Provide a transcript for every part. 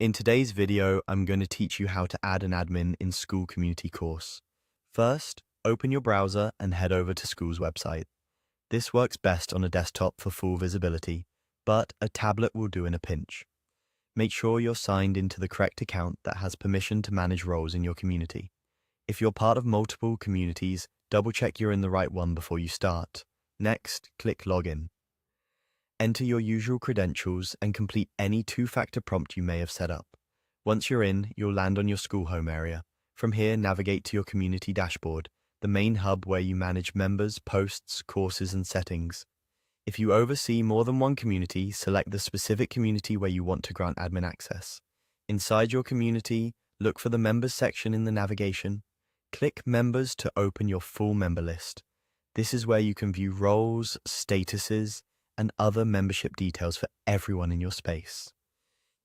In today's video, I'm going to teach you how to add an admin in Skool Community Course. First, open your browser and head over to Skool's website. This works best on a desktop for full visibility, but a tablet will do in a pinch. Make sure you're signed into the correct account that has permission to manage roles in your community. If you're part of multiple communities, double-check you're in the right one before you start. Next, click Login. Enter your usual credentials and complete any two-factor prompt you may have set up. Once you're in, you'll land on your school home area. From here, navigate to your community dashboard, the main hub where you manage members, posts, courses, and settings. If you oversee more than one community, select the specific community where you want to grant admin access. Inside your community, look for the Members section in the navigation. Click Members to open your full member list. This is where you can view roles, statuses, and other membership details for everyone in your space.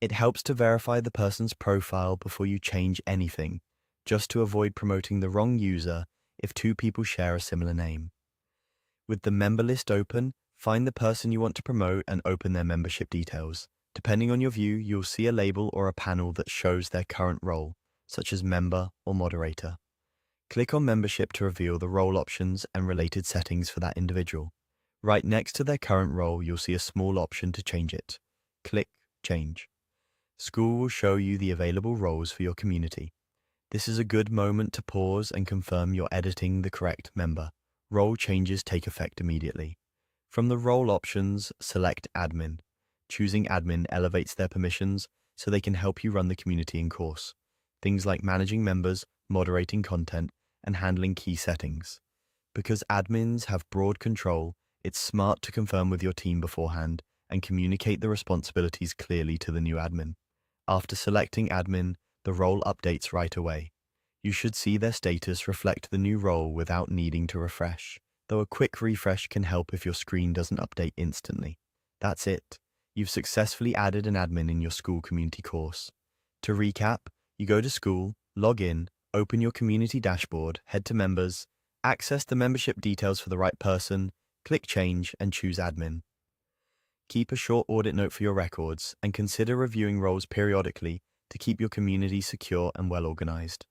It helps to verify the person's profile before you change anything, just to avoid promoting the wrong user if two people share a similar name. With the member list open, find the person you want to promote and open their membership details. Depending on your view, you'll see a label or a panel that shows their current role, such as member or moderator. Click on membership to reveal the role options and related settings for that individual. Right next to their current role, you'll see a small option to change it. Click Change. Skool will show you the available roles for your community. This is a good moment to pause and confirm you're editing the correct member. Role changes take effect immediately. From the role options, select Admin. Choosing Admin elevates their permissions so they can help you run the community in course. Things like managing members, moderating content, and handling key settings. Because admins have broad control, it's smart to confirm with your team beforehand and communicate the responsibilities clearly to the new admin. After selecting admin, the role updates right away. You should see their status reflect the new role without needing to refresh, though a quick refresh can help if your screen doesn't update instantly. That's it. You've successfully added an admin in your Skool Community Course. To recap, you go to Skool, log in, open your community dashboard, head to Members, access the membership details for the right person, click Change and choose Admin. Keep a short audit note for your records and consider reviewing roles periodically to keep your community secure and well organized.